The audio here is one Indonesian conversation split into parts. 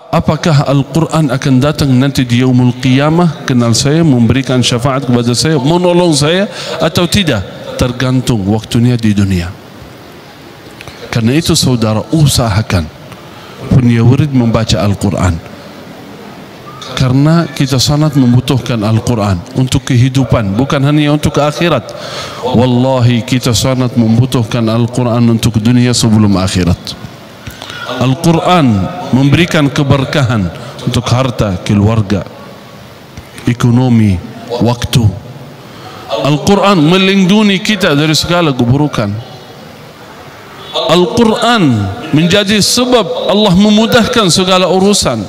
apakah Al-Quran akan datang nanti di yaumul qiyamah, kenal saya, memberikan syafaat kepada saya, menolong saya atau tidak, tergantung waktunya di dunia. Karena itu saudara, usahakan punya wirid membaca Al-Quran, karena kita sangat membutuhkan Al-Quran untuk kehidupan, bukan hanya untuk akhirat. Wallahi kita sangat membutuhkan Al-Quran untuk dunia sebelum akhirat. Al-Quran memberikan keberkahan untuk harta, keluarga, ekonomi, waktu. Al-Quran melindungi kita dari segala keburukan. Al-Quran menjadi sebab Allah memudahkan segala urusan.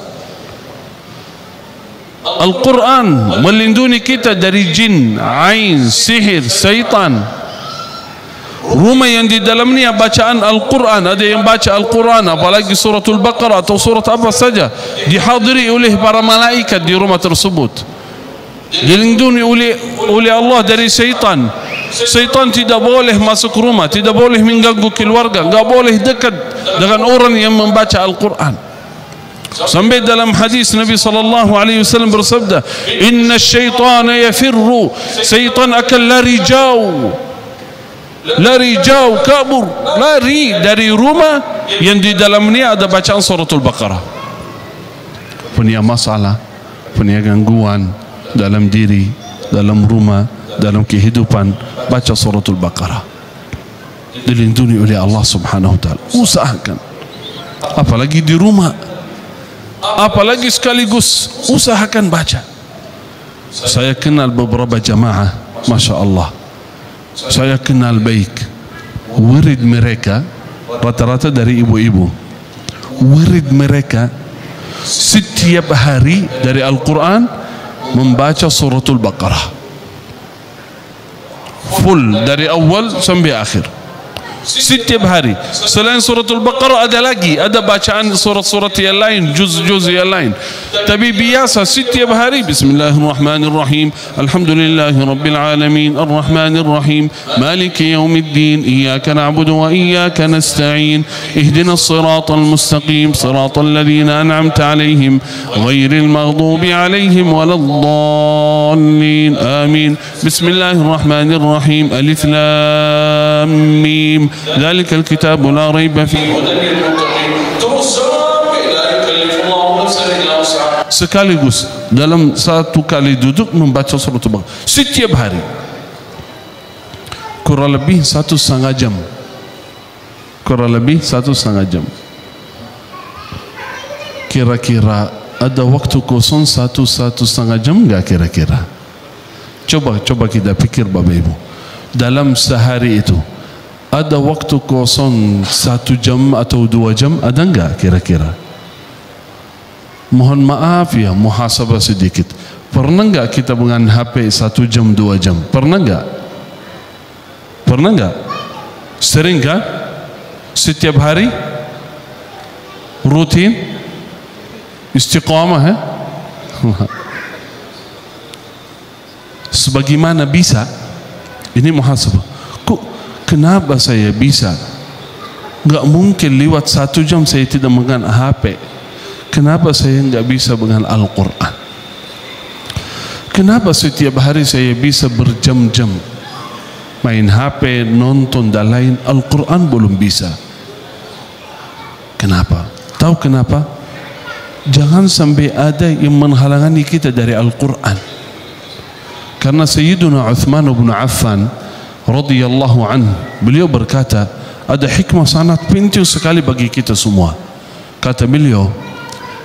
Al-Quran melindungi kita dari jin, ain, sihir, syaitan. Rumah yang di dalamnya bacaan Al-Quran, ada yang baca Al-Quran, apalagi suratul Baqarah atau surat apa saja, dihadiri oleh para malaikat di rumah tersebut, dilindungi oleh Allah dari syaitan. Syaitan tidak boleh masuk rumah, tidak boleh mengganggu keluarga, tidak boleh dekat dengan orang yang membaca Al-Quran. Sampai dalam hadis Nabi SAW bersabda, inna syaitana yafirru, syaitan akan lari jauh, lari jauh, kabur, lari dari rumah yang di dalamnya ada bacaan suratul Baqarah. Punya masalah, punya gangguan dalam diri, dalam rumah, dalam kehidupan, baca suratul Baqarah, dilindungi oleh Allah Subhanahu wa ta'ala. Usahakan, apalagi di rumah, apalagi sekaligus, usahakan baca. Saya kenal beberapa jamaah, Masya Allah, saya kenal baik. Wirid mereka rata-rata dari ibu-ibu. Wirid mereka setiap hari dari Al-Quran membaca suratul Baqarah, full dari awal sampai akhir, setiap hari. Selain suratul Baqarah ada lagi, ada bacaan surat-surat yang lain, juz-juz yang lain. Tapi biasa setiap hari Bismillahirrahmanirrahim, Alhamdulillahirabbil alamin, Arrahmanirrahim, Maliki yaumiddin, Iyyaka na'budu wa iyyaka nasta'in, Ihdinas siratal mustaqim, siratal ladzina an'amta 'alaihim, ghairil maghdubi 'alaihim waladdallin. Amin. Bismillahirrahmanirrahim. Alif lam mim. ذلك الكتاب لا ريب فيه. Sekaligus dalam satu kali duduk membaca surat Al-Baqarah setiap hari, kurang lebih 1,5 jam, kurang lebih 1,5 jam. Kira-kira ada waktu kosong 1,5 jam enggak kira-kira? Coba kita pikir Bapak Ibu, dalam sehari itu ada waktu kosong 1 jam atau 2 jam, ada enggak kira-kira? Mohon maaf ya, muhasabah sedikit. Pernah enggak kita dengan HP 1 jam 2 jam? Pernah enggak? Pernah enggak? Sering kan? Setiap hari? Rutin? Istiqamah ya? Sebagaimana bisa? Ini muhasabah. Kenapa saya bisa? Enggak mungkin lewat 1 jam saya tidak megang HP. Kenapa saya enggak bisa dengan Al-Quran? Kenapa setiap hari saya bisa berjam-jam main HP, nonton dan lain, Al-Quran belum bisa? Kenapa? Tahu kenapa? Jangan sampai ada yang menghalangi kita dari Al-Quran. Karena Sayyiduna Uthman bin Affan radhiyallahu anhu, beliau berkata, ada hikmah sangat penting sekali bagi kita semua. Kata beliau,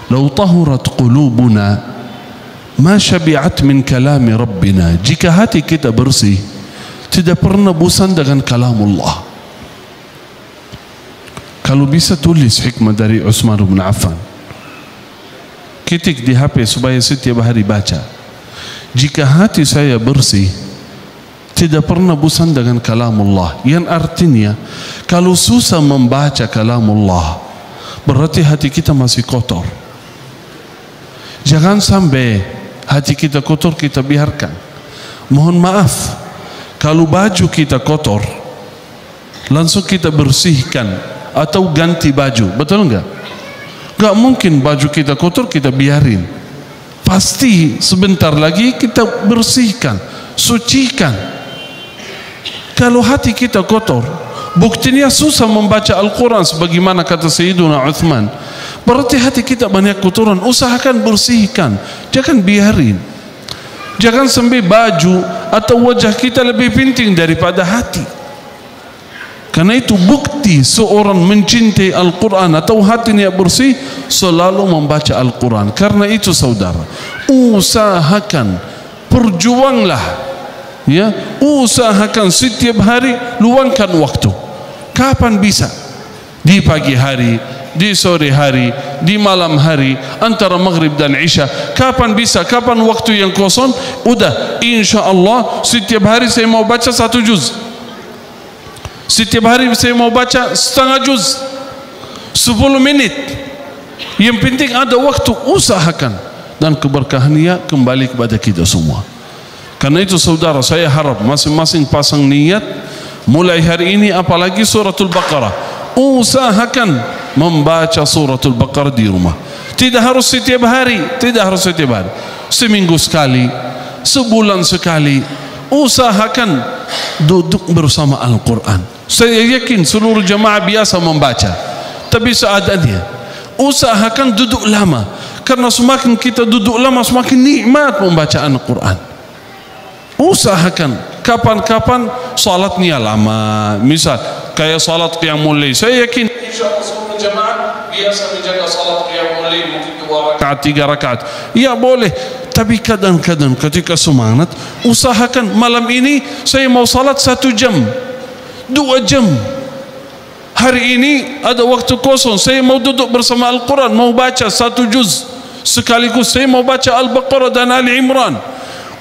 "Lau tahurat qulubuna ma syabi'at min kalami rabbina." Jika hati kita bersih, tidak pernah bosan dengan kalamullah. Kalau bisa tulis hikmah dari Uthman bin Affan, ketik di HP supaya setiap hari baca. Jika hati saya bersih, tidak pernah bosan dengan kalamullah. Yang artinya kalau susah membaca kalamullah, berarti hati kita masih kotor. Jangan sampai hati kita kotor kita biarkan. Mohon maaf, kalau baju kita kotor, langsung kita bersihkan atau ganti baju, betul enggak? Gak mungkin baju kita kotor kita biarin. Pasti sebentar lagi kita bersihkan, sucikan. Kalau hati kita kotor, buktinya susah membaca Al-Quran sebagaimana kata Sayyiduna Uthman. Berarti hati kita banyak kotoran. Usahakan bersihkan, jangan biarin. Jangan sampai baju atau wajah kita lebih penting daripada hati. Karena itu bukti seorang mencintai Al-Quran atau hatinya bersih, selalu membaca Al-Quran. Karena itu saudara, usahakan, perjuanglah, ya, usahakan setiap hari luangkan waktu. Kapan bisa? Di pagi hari, di sore hari, di malam hari, antara maghrib dan isya. Kapan bisa? Kapan waktu yang kosong? Udah, insya Allah setiap hari saya mau baca 1 juz. Setiap hari saya mau baca setengah juz, 10 menit. Yang penting ada waktu, usahakan. Dan keberkahannya kembali kepada kita semua. Karena itu saudara, saya harap masing-masing pasang niat mulai hari ini, apalagi suratul Baqarah, usahakan membaca suratul Baqarah di rumah. Tidak harus setiap hari, tidak harus setiap hari, seminggu sekali, sebulan sekali. Usahakan duduk bersama Al-Quran. Saya yakin seluruh jamaah biasa membaca, tapi seadanya. Usahakan duduk lama, karena semakin kita duduk lama semakin nikmat pembacaan Al-Quran. Usahakan kapan-kapan salatnya lama, misal kayak salat qiyamul lail. Saya yakin insyaallah seluruh jamaah biasa menjaga salat qiyamul lail, mungkin 2 rakaat, 3 rakaat. Ya boleh, tapi kadang-kadang ketika semangat, usahakan malam ini saya mau salat 1 jam, 2 jam. Hari ini ada waktu kosong, saya mau duduk bersama Al-Quran, mau baca 1 juz sekaligus. Saya mau baca Al-Baqarah dan Ali Imran.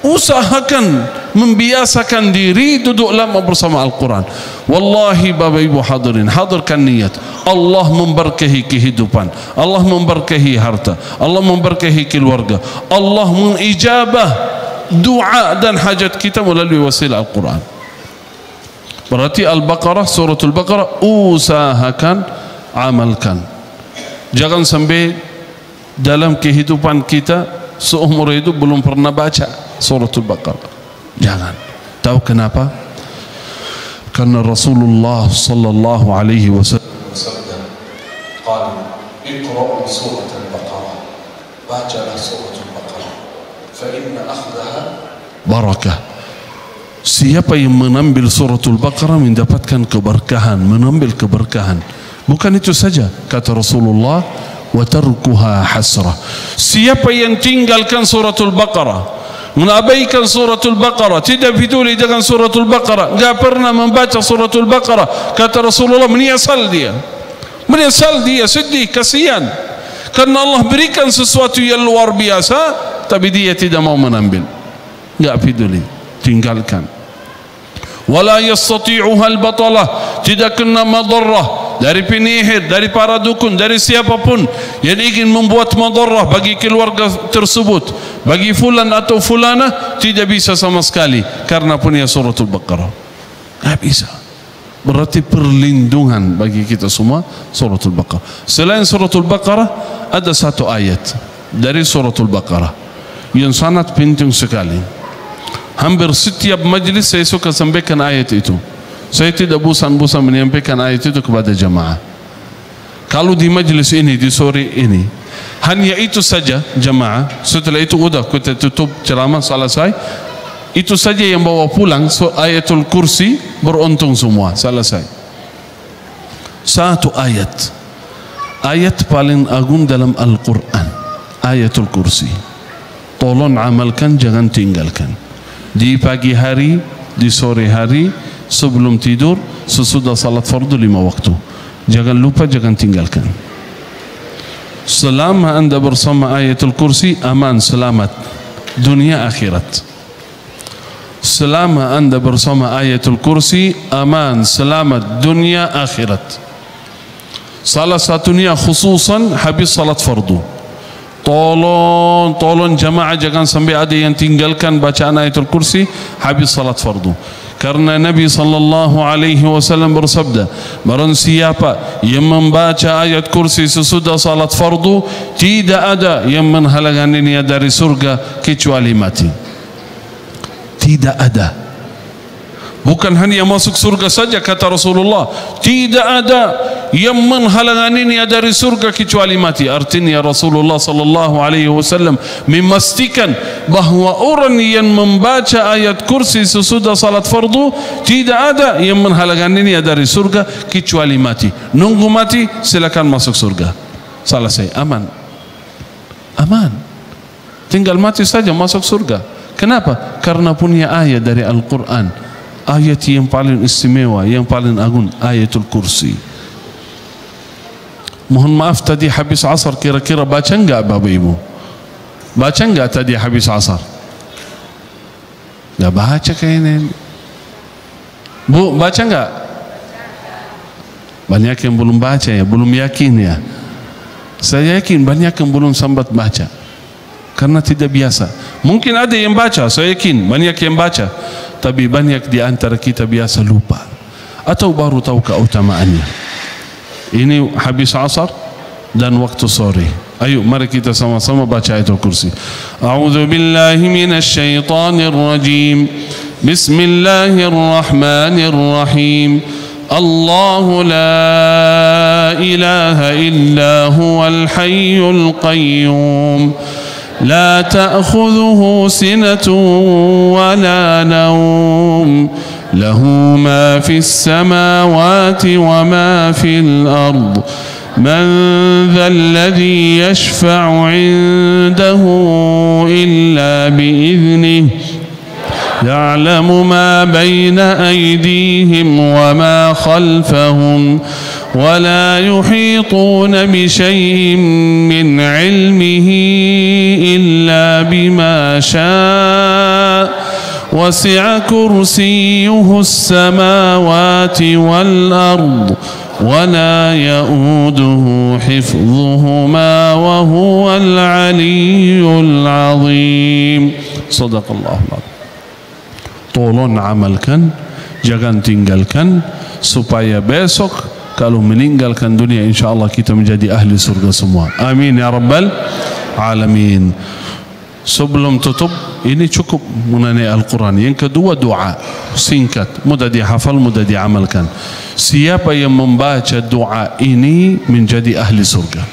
Usahakan membiasakan diri duduk lama bersama Al-Quran. Wallahi Bapak Ibu hadirin, hadirkan niat. Allah memberkahi kehidupan, Allah memberkahi harta, Allah memberkahi keluarga, Allah mengijabah doa dan hajat kita melalui wasilah Al-Quran. Berarti Al-Baqarah, suratul Baqarah, usahakan amalkan. Jangan sampai dalam kehidupan kita seumur hidup belum pernah baca suratul Baqarah. Jangan. Tahu kenapa? Karena Rasulullah sallallahu alaihi wasallam bersabda, "Qala iqra'u suratul Baqarah." Bacalah suratul Baqarah. Fa inna akhdaha barakah. Siapa yang mengambil suratul Baqarah mendapatkan keberkahan, mengambil keberkahan. Bukan itu saja, kata Rasulullah, wa tarkuha hasrah. Siapa yang tinggalkan suratul Baqarah, mengabaikan suratul Baqarah, tidak peduli dengan suratul Baqarah, enggak pernah membaca suratul Baqarah, kata Rasulullah, menyesal dia, sedih, kasihan, karena Allah berikan sesuatu yang luar biasa, tapi dia tidak mau menambil, enggak peduli, tinggalkan. Wala yastati'uha al-batalah, tidak kena madarrah dari penyihir, dari para dukun, dari siapapun yang ingin membuat madarrah bagi keluarga tersebut, bagi fulan atau fulana, tidak bisa sama sekali karena punya suratul Baqarah. Tidak bisa. Berarti perlindungan bagi kita semua suratul Baqarah. Selain suratul Baqarah, ada 1 ayat dari suratul Baqarah yang sangat penting sekali. Hampir setiap majlis saya suka sampaikan ayat itu. Saya tidak bosan-bosan menyampaikan ayat itu kepada jamaah. Kalau di majlis ini, di sore ini, hanya itu saja jamaah. Setelah itu udah kita tutup ceramah, selesai. Itu saja yang bawa pulang ayatul kursi, beruntung semua, selesai. 1 ayat, ayat paling agung dalam Al-Quran, ayatul kursi. Tolong amalkan, jangan tinggalkan. Di pagi hari, di sore hari, sebelum tidur, sesudah salat fardu 5 waktu. Jangan lupa, jangan tinggalkan. Selama anda bersama ayatul kursi, aman, selamat dunia akhirat. Selama anda bersama ayatul kursi, aman, selamat dunia akhirat. Salah satunya khususan habis salat fardu. Tolong jamaah jangan sampai ada yang tinggalkan bacaan ayatul kursi habis salat fardu. Karena Nabi SAW bersabda, barang siapa yang membaca ayat kursi sesudah salat fardu, tidak ada yang menghalanginya dari surga kecuali mati. Tidak ada. Bukan hanya masuk surga saja kata Rasulullah, tidak ada yang menghalanginya dari surga kecuali mati. Artinya Rasulullah SAW memastikan bahawa orang yang membaca ayat kursi sesudah salat fardu tidak ada yang menghalanginya dari surga kecuali mati. Nunggu mati, silakan masuk surga. Selesai, aman. Aman. Tinggal mati saja masuk surga. Kenapa? Karena punya ayat dari Al-Quran, ayat yang paling istimewa, yang paling agung, ayatul kursi. Mohon maaf tadi habis asar, kira-kira baca enggak Bapak Ibu? Baca enggak tadi habis asar? Enggak baca kayaknya. Bu, baca enggak? Banyak yang belum baca ya, belum yakin ya. Saya yakin banyak yang belum sempat baca karena tidak biasa. Mungkin ada yang baca, saya yakin banyak yang baca, tapi banyak di antara kita biasa lupa atau baru tahu keutamaannya. Ini habis asar dan waktu sore. Ayo mari kita sama-sama baca ayatul kursi. A'udzu billahi minasy syaithanir rajim. Bismillahirrahmanirrahim. Allahu la ilaha illa huwal hayyul qayyum. لا تأخذه سنة ولا نوم له ما في السماوات وما في الأرض من ذا الذي يشفع عنده إلا بإذنه يعلم ما بين أيديهم وما خلفهم ولا يحيطون بشيء من علمه إلا بما شاء وسع كرسيه السماوات والأرض ولا يؤوده حفظهما وهو العلي العظيم. صدق الله العظيم. Tolong amalkan, jangan tinggalkan, supaya besok kalau meninggalkan dunia insyaallah kita menjadi ahli surga semua. Amin ya rabbal alamin. Sebelum tutup, ini cukup mengenai Al-Quran. Yang kedua doa, singkat, mudah dihafal, mudah diamalkan. Siapa yang membaca doa ini menjadi ahli surga.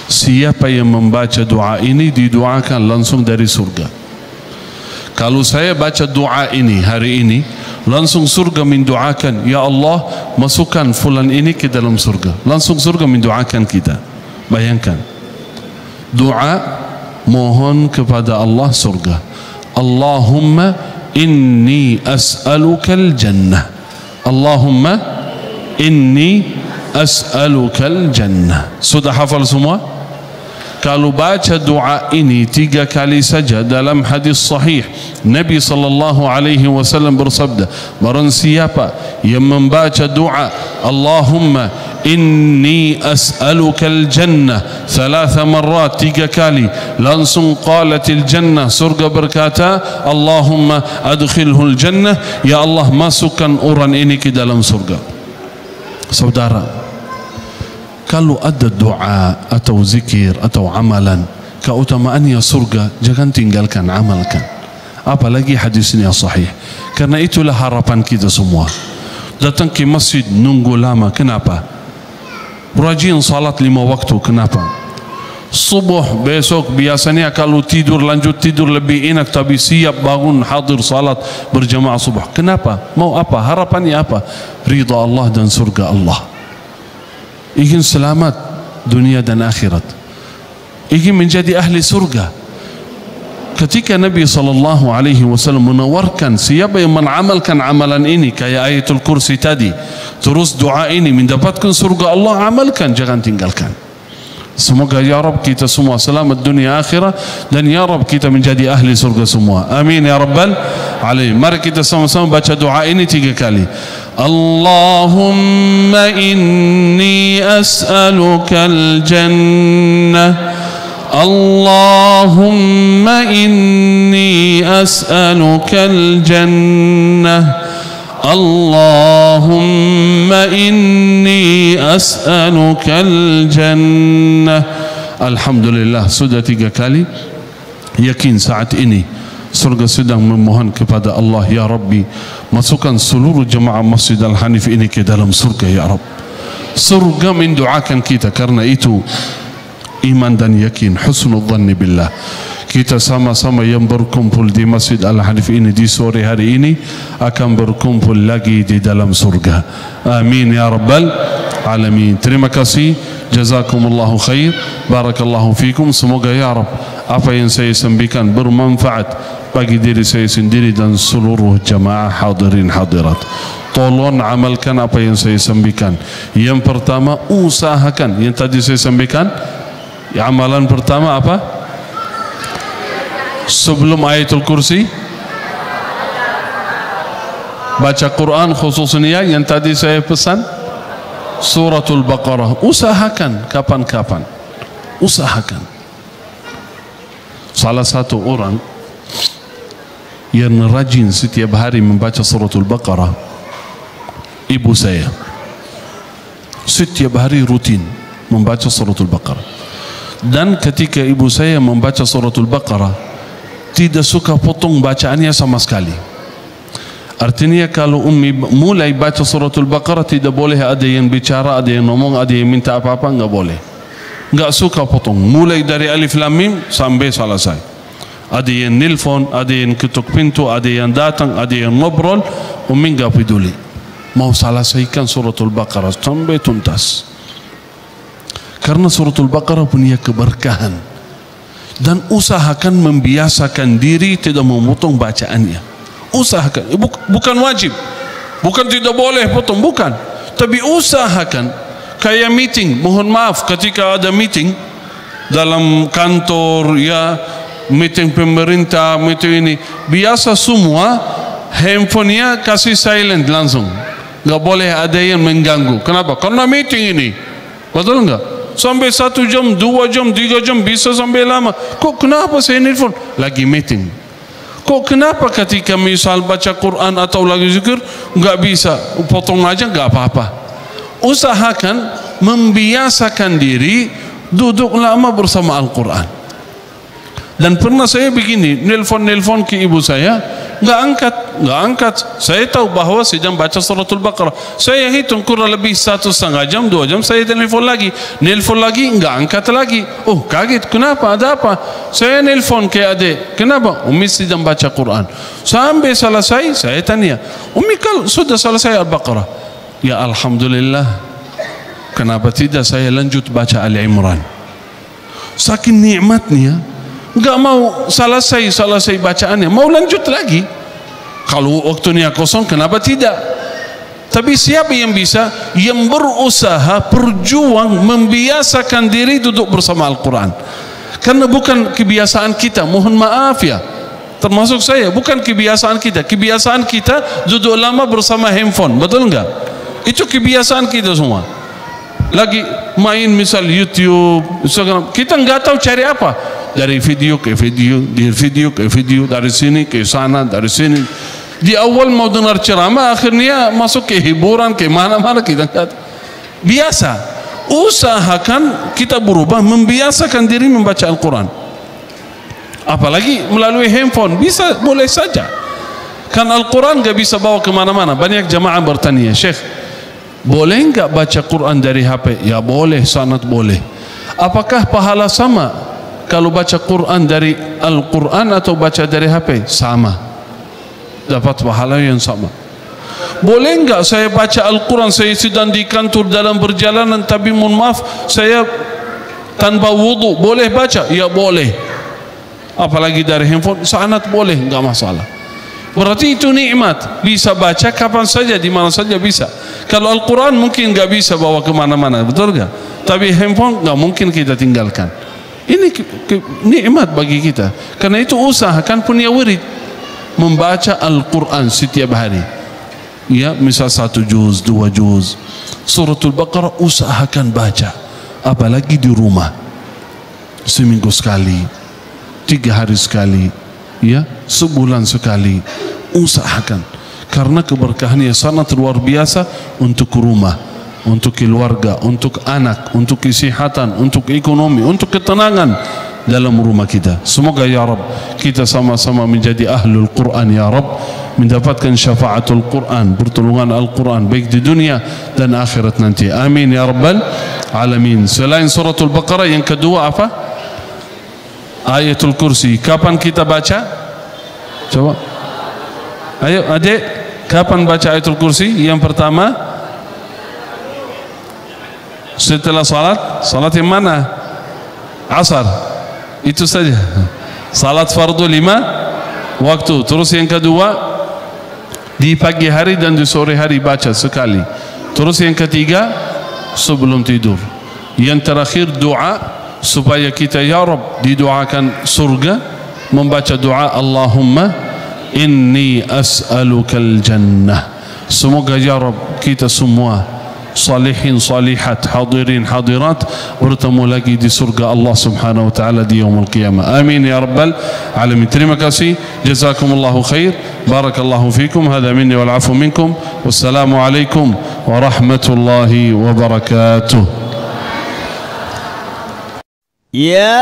Siapa yang membaca doa ini didoakan langsung dari surga. Kalau saya baca doa ini hari ini, langsung surga mendoakan, ya Allah masukkan fulan ini ke dalam surga. Langsung surga mendoakan kita. Bayangkan, doa mohon kepada Allah surga. Allahumma inni as'alukal jannah. Allahumma inni as'alukal jannah. Sudah hafal semua? Kalau baca doa ini 3 kali saja, dalam hadis sahih Nabi SAW bersabda, barang siapa yang membaca doa Allahumma inni as'alukal jannah 3 marrat, 3 kali, langsung qalatil jannah, surga berkata Allahumma adkhilhul jannah, ya Allah masukkan orang ini ke dalam surga. Saudara, kalau ada doa atau zikir atau amalan keutamaannya surga, jangan tinggalkan, amalkan. Apalagi hadisnya sahih. Karena itulah harapan kita semua. Datang ke masjid nunggu lama, kenapa? Rajin salat 5 waktu, kenapa? Subuh besok biasanya kalau tidur lanjut tidur lebih enak, tapi siap bangun hadir salat berjamaah subuh. Kenapa? Mau apa? Harapannya apa? Ridha Allah dan surga Allah. Ingin selamat dunia dan akhirat, ingin menjadi ahli surga. Ketika Nabi SAW menawarkan siapa yang mengamalkan amalan ini kayak ayatul kursi tadi, terus doa ini mendapatkan surga Allah, amalkan, jangan tinggalkan. Semoga ya Rabb kita semua selamat dunia akhirat, dan ya Rabb kita menjadi ahli surga semua. Amin ya rabbal alamin. Mari kita sama-sama baca doa ini 3 kali. Allahumma inni as'alukal jannah. Allahumma inni as'alukal jannah, Allahumma inni as'alukal jannah. Alhamdulillah, sudah 3 kali. Yakin saat ini surga sedang memohon kepada Allah, ya Rabbi, masukkan seluruh jemaah Masjid Al-Hanif ini ke dalam surga ya Rabb. Surga mendoakan kita. Karena itu iman dan yakin, husnul dhanni billah, kita sama-sama yang berkumpul di Masjid Al-Hanif ini di sore hari ini akan berkumpul lagi di dalam surga. Amin ya Rabbal Alamin. Terima kasih, jazakumullahu khair, barakallahu fikum. Semoga ya Rabb apa yang saya sampaikan bermanfaat bagi diri saya sendiri dan seluruh jamaah hadirin hadirat. Tolong amalkan apa yang saya sampaikan. Yang pertama, usahakan yang tadi saya sampaikan. Amalan pertama apa? Sebelum ayatul kursi baca Quran, khususnya yang tadi saya pesan suratul Baqarah. Usahakan kapan-kapan, usahakan. Salah satu orang yang rajin setiap hari membaca suratul Baqarah, ibu saya. Setiap hari rutin membaca suratul Baqarah. Dan ketika ibu saya membaca suratul Baqarah, tidak suka potong bacaannya sama sekali. Artinya kalau Ummi mulai baca suratul Baqarah, tidak boleh ada yang bicara, ada yang ngomong, ada yang minta apa-apa, enggak boleh. Enggak suka potong. Mulai dari Alif Lam Mim sampai selesai. Ada yang nelpon, ada yang ketuk pintu, ada yang datang, ada yang ngobrol, Ummi enggak peduli. Mau selesaikan suratul Baqarah sampai tuntas. Karena suratul Baqarah punya keberkahan. Dan usahakan membiasakan diri tidak memotong bacaannya. Usahakan, bukan wajib, bukan tidak boleh potong, bukan. Tapi usahakan. Kayak meeting, mohon maaf ketika ada meeting dalam kantor, ya meeting pemerintah, meeting ini, biasa semua handphonenya kasih silent langsung, nggak boleh ada yang mengganggu. Kenapa? Karena meeting ini, betul nggak? Sampai 1 jam, 2 jam, 3 jam, bisa sampai lama. Kok kenapa saya nelfon? Lagi meeting. Kok kenapa ketika misal baca Quran atau lagi zikir nggak bisa potong aja, nggak apa-apa. Usahakan membiasakan diri duduk lama bersama Al-Quran. Dan pernah saya begini, nelfon ke ibu saya, nggak angkat. Saya tahu bahwa sedang baca suratul Baqarah. Saya hitung kurang lebih 1,5 jam, 2 jam, saya nelfon lagi, nggak angkat lagi. Oh kaget, kenapa? Ada apa? Saya nelfon ke adik, kenapa? Umi sedang baca Quran. Sampai selesai, saya tanya, Umi kalau sudah selesai Al-Baqarah? Ya Alhamdulillah. Kenapa tidak saya lanjut baca Ali Imran? Saking nikmatnya, nggak mau selesai bacaannya, mau lanjut lagi. Kalau waktunya kosong, kenapa tidak? Tapi siapa yang bisa? Yang berusaha, berjuang, membiasakan diri duduk bersama Al-Quran. Karena bukan kebiasaan kita, mohon maaf ya, termasuk saya, bukan kebiasaan kita. Kebiasaan kita duduk lama bersama handphone, betul enggak? Itu kebiasaan kita semua. Lagi main misal YouTube, Instagram, kita nggak tahu cari apa. Dari video ke video, dari video ke video, dari sini ke sana, dari sini. Di awal mau dengar ceramah, akhirnya masuk ke hiburan, ke mana-mana kita nggak tahu. Biasa. Usahakan kita berubah, membiasakan diri membaca Al-Quran. Apalagi melalui handphone, bisa, boleh saja. Kan Al-Quran nggak bisa bawa kemana-mana. Banyak jamaah bertanya, Syekh, boleh enggak baca Quran dari HP? Ya boleh, sangat boleh. Apakah pahala sama kalau baca Quran dari Al-Quran atau baca dari HP? Sama, dapat pahala yang sama. Boleh enggak saya baca Al-Quran, saya sedang di kantor dalam perjalanan, tapi mohon maaf saya tanpa wudu, boleh baca? Ya boleh. Apalagi dari handphone, sangat boleh, enggak masalah. Berarti itu nikmat, bisa baca kapan saja, di mana saja bisa. Kalau Al-Quran mungkin nggak bisa bawa kemana-mana, betul nggak? Tapi handphone nggak mungkin kita tinggalkan. Ini nikmat bagi kita. Karena itu usahakan punya wirid, membaca Al-Quran setiap hari. Ya, misal 1 juz, 2 juz. Suratul Baqarah usahakan baca, apalagi di rumah. seminggu sekali, 3 hari sekali, ya, sebulan sekali. Usahakan, karena keberkahannya sangat luar biasa untuk rumah, untuk keluarga, untuk anak, untuk kesehatan, untuk ekonomi, untuk ketenangan dalam rumah kita. Semoga ya Rabb kita sama-sama menjadi ahlul Quran ya Rabb, mendapatkan syafaatul Quran, pertolongan Al-Quran baik di dunia dan akhirat nanti. Amin ya Rabbal Alamin. Selain suratul Baqarah, yang kedua apa? Ayatul Kursi. Kapan kita baca? Coba. Ayo adik, kapan baca ayatul kursi? Yang pertama setelah salat. Salat yang mana? Asar. Itu saja. Salat fardu 5 waktu. Terus yang kedua di pagi hari dan di sore hari baca sekali. Terus yang ketiga sebelum tidur. Yang terakhir doa supaya kita ya Rabb didoakan surga, membaca doa Allahumma inni as'alukal jannah. Semoga ya Rabb kita semua salihin salihat, hadirin hadirat bertemu lagi di surga Allah Subhanahu wa taala di yaumul qiyamah. Amin ya rabbal alamin. Terima kasih, jazakumullahu khair, barakallahu fikum, hadza minni wal afu minkum, wassalamu alaikum warahmatullahi wabarakatuh. Ya